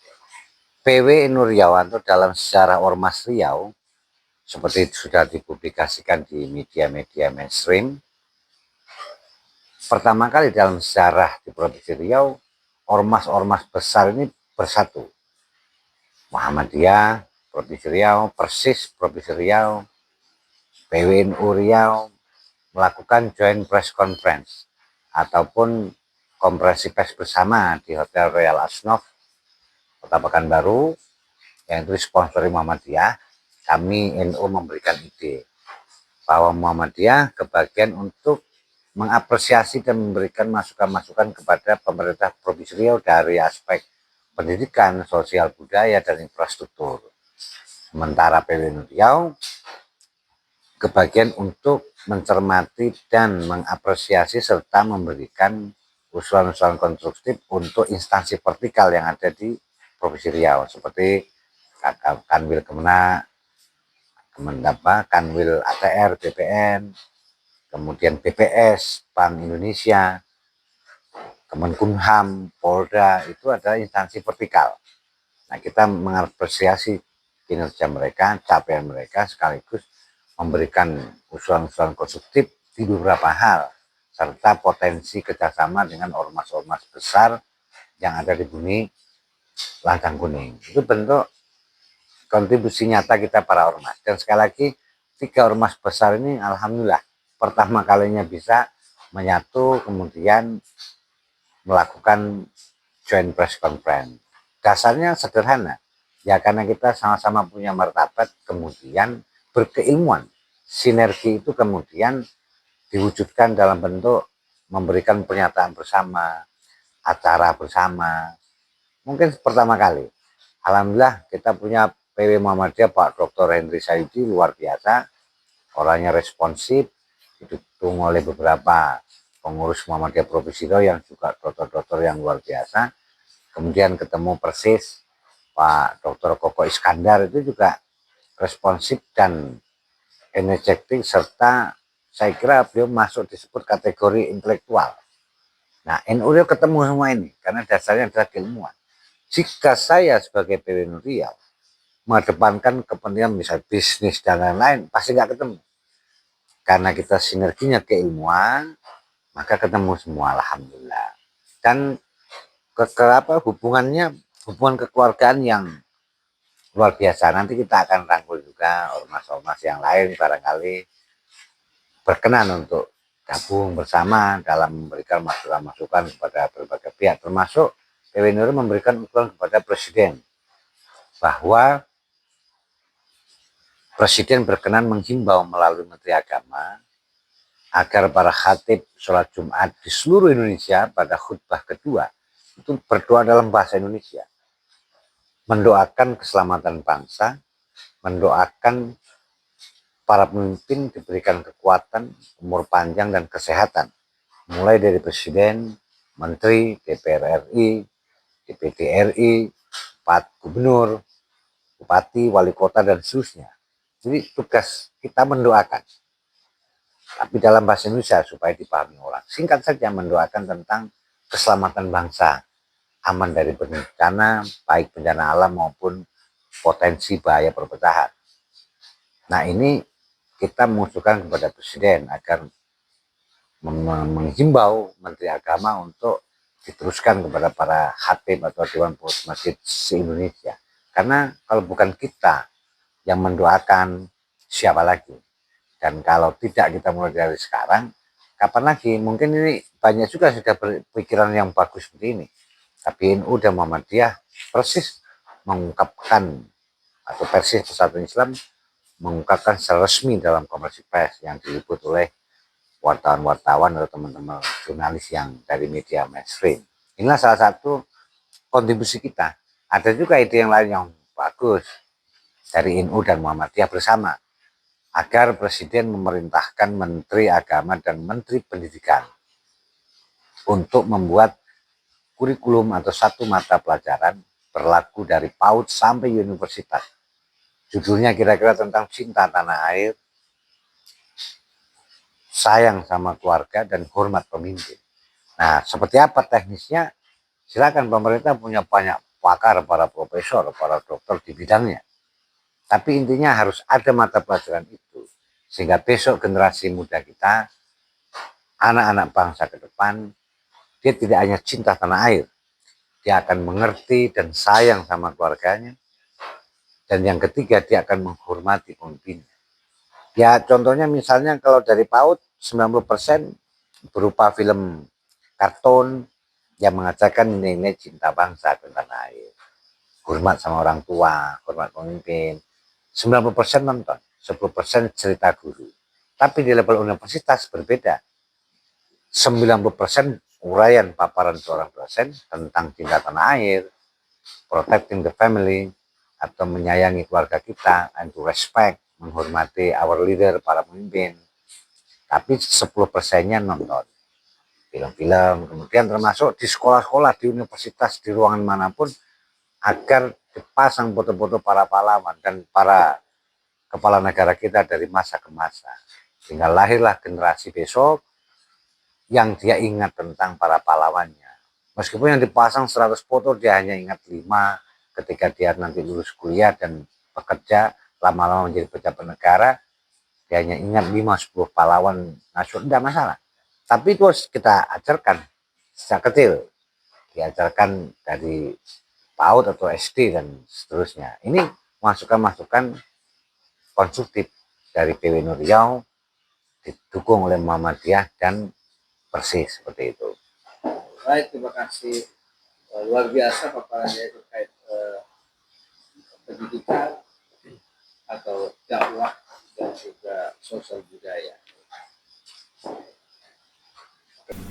PWN Riauanto dalam sejarah Ormas Riau, seperti sudah dipublikasikan di media-media mainstream, pertama kali dalam sejarah di Provinsi Riau, ormas-ormas besar ini bersatu. Muhammadiyah, Provinsi Riau, Persis, Provinsi Riau, PWNU Riau, melakukan joint press conference ataupun konferensi pers bersama di Hotel Royal Asnov, Kota Pekanbaru, yang itu disponsori Muhammadiyah. Kami NU memberikan ide bahwa Muhammadiyah kebagian untuk mengapresiasi dan memberikan masukan-masukan kepada pemerintah Provinsi Riau dari aspek pendidikan, sosial budaya, dan infrastruktur. Sementara PWNU Riau kebagian untuk mencermati dan mengapresiasi serta memberikan usulan-usulan konstruktif untuk instansi vertikal yang ada di Provinsi Riau, seperti Kanwil Kemenak, Kanwil ATR, BPN, kemudian BPS, Bank Indonesia, Kemenkumham, Polda, itu adalah instansi vertikal. Nah, kita mengapresiasi kinerja mereka, capaian mereka, sekaligus memberikan usulan-usulan konstruktif di beberapa hal, serta potensi kerjasama dengan ormas-ormas besar yang ada di bumi Lancang Kuning. Itu bentuk kontribusi nyata kita para ormas. Dan sekali lagi, 3 ormas besar ini alhamdulillah pertama kalinya bisa menyatu, kemudian melakukan joint press conference. Dasarnya sederhana, ya karena kita sama-sama punya martabat, kemudian berkeilmuan. Sinergi itu kemudian diwujudkan dalam bentuk memberikan pernyataan bersama, acara bersama. Mungkin pertama kali. Alhamdulillah kita punya PW Muhammadiyah Pak Dr. Henry Saidi, luar biasa. Orangnya responsif, didukung oleh beberapa pengurus Muhammadiyah Provinsi Riau yang juga dokter-dokter yang luar biasa. Kemudian ketemu Persis Pak Dr. Koko Iskandar, itu juga responsif dan energetik, serta saya kira beliau masuk disebut kategori intelektual. Nah, NU Riau ketemu semua ini karena dasarnya adalah keilmuan. Jika saya sebagai PWNU Riau mengedepankan kepentingan misal bisnis dan lain-lain, pasti nggak ketemu. Karena kita sinerginya keilmuan, maka ketemu semua, alhamdulillah. Dan hubungan kekeluargaan yang luar biasa. Nanti kita akan rangkul juga ormas-ormas yang lain barangkali berkenan untuk gabung bersama dalam memberikan masukan-masukan kepada berbagai pihak, termasuk PWNU memberikan usulan kepada Presiden bahwa Presiden berkenan menghimbau melalui Menteri Agama agar para khatib sholat Jumat di seluruh Indonesia pada khutbah kedua itu berdoa dalam bahasa Indonesia, mendoakan keselamatan bangsa, mendoakan para pemimpin diberikan kekuatan, umur panjang, dan kesehatan, mulai dari Presiden, Menteri, DPR RI, DPD RI, Gubernur, Bupati, Wali Kota, dan seterusnya. Jadi tugas kita mendoakan, tapi dalam bahasa Indonesia supaya dipahami orang. Singkat saja, mendoakan tentang keselamatan bangsa, aman dari bencana, baik bencana alam maupun potensi bahaya perpecahan. Nah, ini kita mengusulkan kepada Presiden agar menghimbau Menteri Agama untuk diteruskan kepada para khatib atau Dewan Pengurus Masjid se-Indonesia. Karena kalau bukan kita yang mendoakan, siapa lagi? Dan kalau tidak kita mulai dari sekarang, kapan lagi? Mungkin ini banyak juga sudah berpikiran yang bagus seperti ini. Tapi NU dan Muhammadiyah persis mengungkapkan, atau persis Persatuan Islam mengungkapkan secara resmi dalam konferensi pers yang diliput oleh wartawan-wartawan atau teman-teman jurnalis yang dari media mainstream. Inilah salah satu kontribusi kita. Ada juga ide yang lain yang bagus dari NU dan Muhammadiyah bersama, agar Presiden memerintahkan Menteri Agama dan Menteri Pendidikan untuk membuat kurikulum atau satu mata pelajaran berlaku dari PAUD sampai universitas. Judulnya kira-kira tentang cinta tanah air, sayang sama keluarga, dan hormat pemimpin. Nah, seperti apa teknisnya? Silakan, pemerintah punya banyak pakar, para profesor, para dokter di bidangnya. Tapi intinya harus ada mata pelajaran itu, sehingga besok generasi muda kita, anak-anak bangsa ke depan, dia tidak hanya cinta tanah air, dia akan mengerti dan sayang sama keluarganya. Dan yang ketiga, dia akan menghormati pemimpinnya. Ya contohnya misalnya kalau dari PAUD 90% berupa film kartun yang mengajarkan nilai-nilai cinta bangsa dan tanah air. Hormat sama orang tua, hormat pemimpin. 90% nonton, 10% cerita guru. Tapi di level universitas berbeda. 90% uraian paparan seorang dosen tentang cinta tanah air, protecting the family, atau menyayangi keluarga kita, and to respect, menghormati our leader, para pemimpin. Tapi 10%-nya nonton film-film, kemudian termasuk di sekolah-sekolah, di universitas, di ruangan manapun, agar dipasang foto-foto para pahlawan dan para kepala negara kita dari masa ke masa. Sehingga lahirlah generasi besok yang dia ingat tentang para pahlawannya. Meskipun yang dipasang 100 foto, dia hanya ingat 5 ketika dia nanti lulus kuliah dan bekerja, lama-lama menjadi pejabat negara, dia hanya ingat 5-10 pahlawan nasional, tidak masalah. Tapi itu harus kita ajarkan sejak kecil, diajarkan dari PAUD atau SD dan seterusnya. Ini masukan-masukan konstruktif dari PW Nur Riau, didukung oleh Muhammadiyah dan Persis, seperti itu. Baik, terima kasih. Luar biasa paparannya terkait pendidikan atau dakwah dan juga sosial budaya.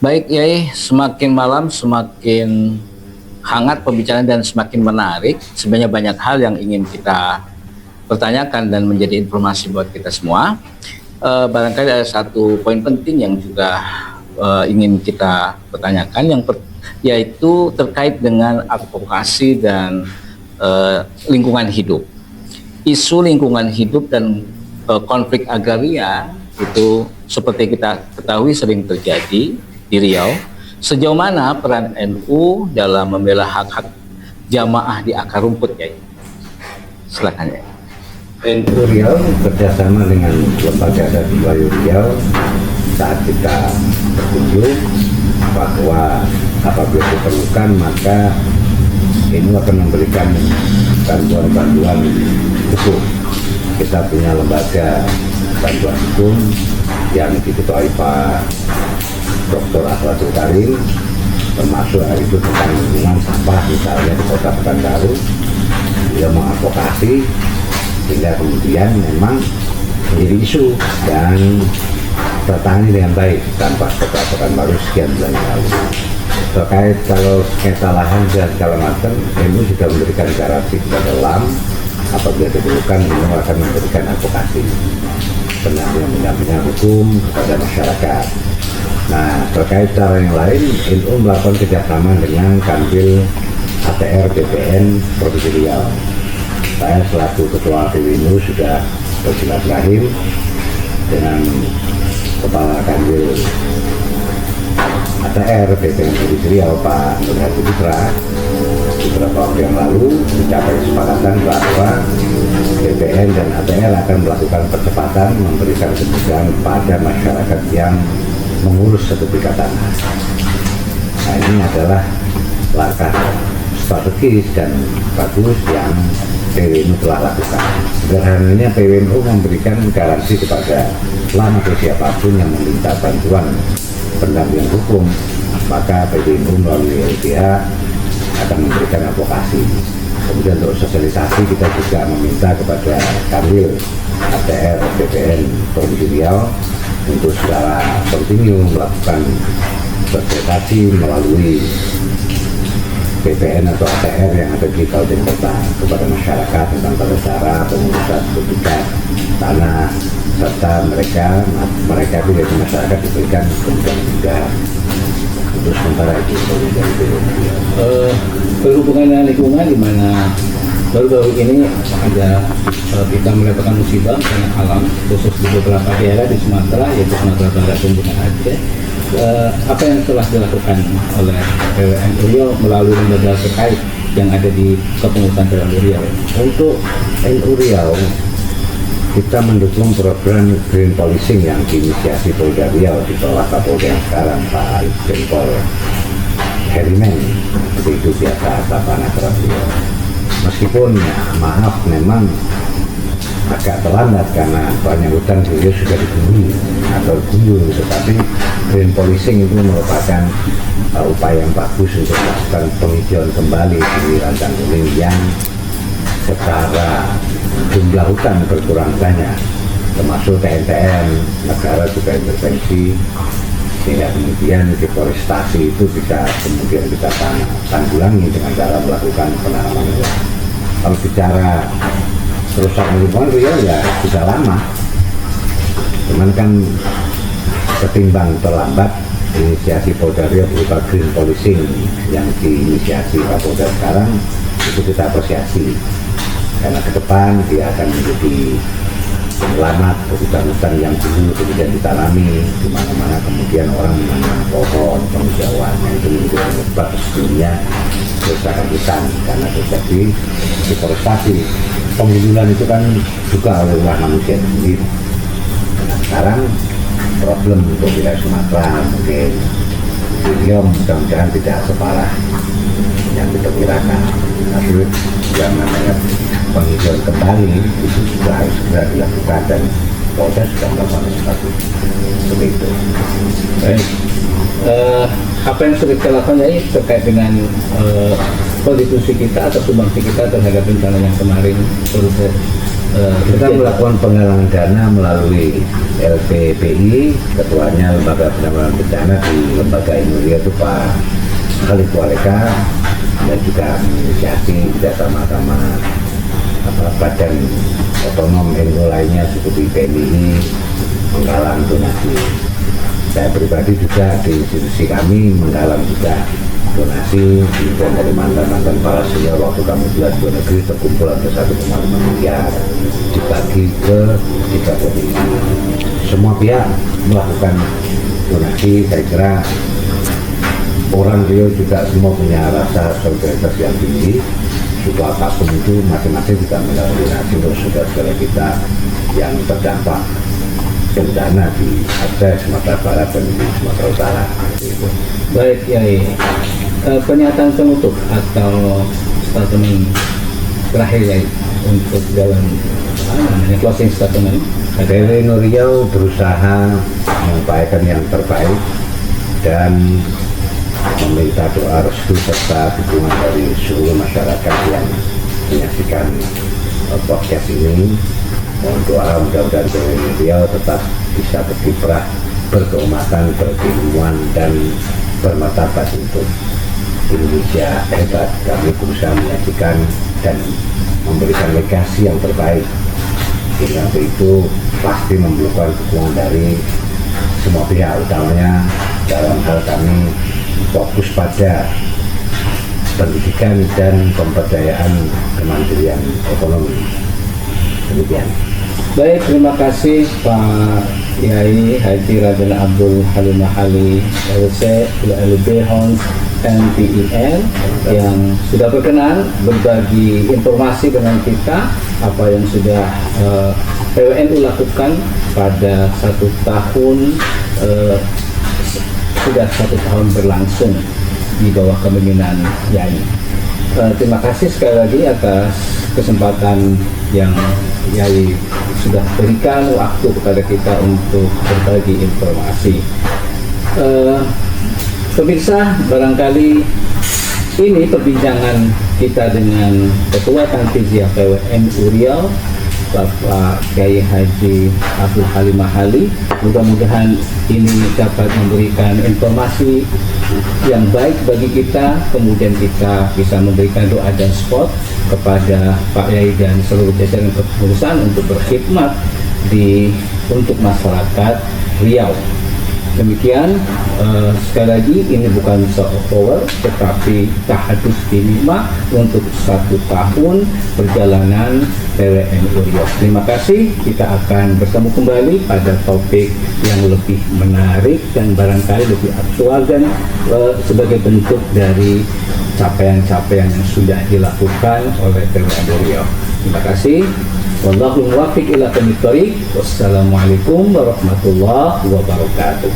Baik Yai, semakin malam semakin hangat pembicaraan dan semakin menarik. Sebenarnya banyak hal yang ingin kita pertanyakan dan menjadi informasi buat kita semua. Barangkali ada satu poin penting yang juga ingin kita pertanyakan, yaitu terkait dengan advokasi dan lingkungan hidup. Isu lingkungan hidup dan konflik agraria itu seperti kita ketahui sering terjadi di Riau. Sejauh mana peran NU dalam membela hak-hak jamaah di akar rumput, ya? Silakan ya. NU Riau bekerjasama dengan lembaga dan Melayu Riau saat kita berkunjung bahwa apabila diperlukan maka NU akan memberikan bantuan-bantuan hukum. Kita punya lembaga bantuan hukum yang diketuai Pak Dr. Akhlasul Karim, termasuk hari itu tentang lingkungan sampah misalnya di Kota Pekanbaru. Dia mengadvokasi sehingga kemudian memang menjadi isu dan tertangani dengan baik tanpa Kota Pekanbaru sekian bulan lalu. Terkait kalau sengketa lahan dan segala macam, NU sudah memberikan garansi kepada LAM apabila diperlukan NU akan memberikan advokasi pendampingan hukum kepada masyarakat. Nah, terkait cara yang lain, NU melakukan kerjasama dengan Kanwil ATR BPN Provinsi Riau. Saya selaku Ketua PWNU sudah bersilaturahim dengan Kepala Kanwil ATR BPN Provinsi Riau Pak Nur Hadi Putra beberapa waktu yang lalu mencapai kesepakatan bahwa BPN dan ATR akan melakukan percepatan memberikan kemudahan pada masyarakat yang mengurus sertifikat tanah. Nah, ini adalah langkah strategis dan bagus yang PWNU telah lakukan. Sederhananya PWNU memberikan garansi kepada ulama atau siapapun yang meminta bantuan pendampingan hukum, maka PWNU melalui LBH akan memberikan advokasi. Kemudian untuk sosialisasi kita juga meminta kepada Kanwil ATR BPN Provinsi Riau untuk secara kontinu melakukan sosialisasi melalui BPN atau ATR yang ada di kabupaten kota kepada masyarakat tentang tata cara pengurusan sertifikat tanah, serta mereka itu dari masyarakat diberikan kemudian juga untuk sementara itu dari berhubungan dengan lingkungan, di mana baru-baru ini ada kita mendapatkan musibah karena alam khusus di beberapa daerah di Sumatera, yaitu Sumatera Barat dan juga Aceh. Apa yang telah dilakukan oleh PWNU Riau melalui lembaga terkait yang ada di kepengurusan PWNU Riau? Untuk NU Riau, kita mendukung program Green Policing yang diinisiasi Polda Riau di bawah Kapolda yang sekarang Pak Irjen Pol Herimen, itu biasa Tapana Kerap Riau. Meskipun maaf memang agak terlambat karena banyak hutan beliau sudah diguyur atau guyur, tetapi Green Policing itu merupakan upaya yang bagus untuk melakukan penghijauan kembali di Rantang Kuning yang secara jumlah hutan berkurang banyak, termasuk TNTN negara juga intervensi sehingga kemudian deforestasi itu bisa kemudian kita tanggulangi dengan cara melakukan penanaman. Kalau bicara kerusakan lingkungan Riau ya sudah lama, cuman kan ketimbang terlambat inisiasi Polda Riau berupa Green Policing yang diinisiasi Kapolda sekarang itu kita apresiasi karena ke depan dia akan menjadi penyelamat hutan-hutan yang dulu kemudian ditanami di mana-mana, kemudian orang menanam pohon penghijauannya itu menjadi penyebab sebelumnya kerusakan hutan karena terjadi deforestasi. Penggundulan itu kan juga oleh ulah manusia sendiri. Nah, sekarang problem untuk wilayah Sumatera mungkin Riau mudah-mudahan tidak separah yang diperkirakan. Tapi yang namanya penghijauan kembali itu juga harus segera dilakukan dan proses sudah melakukan sesuatu seperti itu. Baik. Apa yang sudah kita lakukan ini terkait dengan kontribusi kita atau sumbangsi kita terhadap bencana yang kemarin kita melakukan penggalangan dana melalui LPPI, ketuanya Lembaga Penanggulangan Bencana di Lembaga Indonesia itu Pak Khalid Waleka, dan juga menginisiasi bersama-sama badan otonom NGO lainnya seperti PMI menggalang donasi. Saya pribadi juga di institusi kami menggalang juga donasi dan dari mantan-mantan para senior waktu kami bulan luar negeri terkumpul ada 1,5 miliar dibagi ke 3 provinsi. Semua pihak melakukan donasi. Saya kira orang Riau juga semua punya rasa solidaritas yang tinggi. Suku apapun itu masing-masing juga melakukan donasi untuk saudara-saudara kita yang terdampak bencana di Aceh, Sumatera Barat dan di Sumatera Utara. Baik, Yai. Pernyataan penutup atau statement terakhir Yai untuk dalam closing statement. PWNU Riau berusaha mengupayakan yang terbaik dan meminta doa restu serta dukungan dari seluruh masyarakat yang menyaksikan podcast ini. Mohon doa mudah-mudahan PWNU Riau tetap bisa berkiprah, berkeumatan, berilmuan dan bermartabat untuk Indonesia hebat. Kami berusaha menyajikan dan memberikan legasi yang terbaik. Sehingga itu pasti memerlukan dukungan dari semua pihak, utamanya dalam hal kami fokus pada pendidikan dan pemberdayaan kemandirian ekonomi. Demikian. Baik, terima kasih Pak Yai Haji Raden Abdul Halim Ali LC LB Hons MPIN yang sudah berkenan berbagi informasi dengan kita apa yang sudah PWNU lakukan pada 1 tahun sudah 1 tahun berlangsung di bawah kepemimpinan Yai. Terima kasih sekali lagi atas kesempatan yang Yai sudah berikan waktu kepada kita untuk berbagi informasi. Pemirsa, barangkali ini perbincangan kita dengan Ketua Tanfidiyah PWNU Riau, Bapak Kiai Haji Abdul Halim Mahali. Mudah-mudahan ini dapat memberikan informasi yang baik bagi kita, kemudian kita bisa memberikan doa dan support kepada Pak Yai dan seluruh jajaran kepengurusan untuk berkhidmat untuk masyarakat Riau. Demikian, sekali lagi ini bukan soft power, tetapi tahadus dinima untuk 1 tahun perjalanan PWNU Riau. Terima kasih, kita akan bertemu kembali pada topik yang lebih menarik dan barangkali lebih aktual dan sebagai bentuk dari capaian-capaian yang sudah dilakukan oleh PWNU Riau. Terima kasih. Wallahu muwaffiq ila aqwamit thoriq. Wassalamualaikum warahmatullahi wabarakatuh.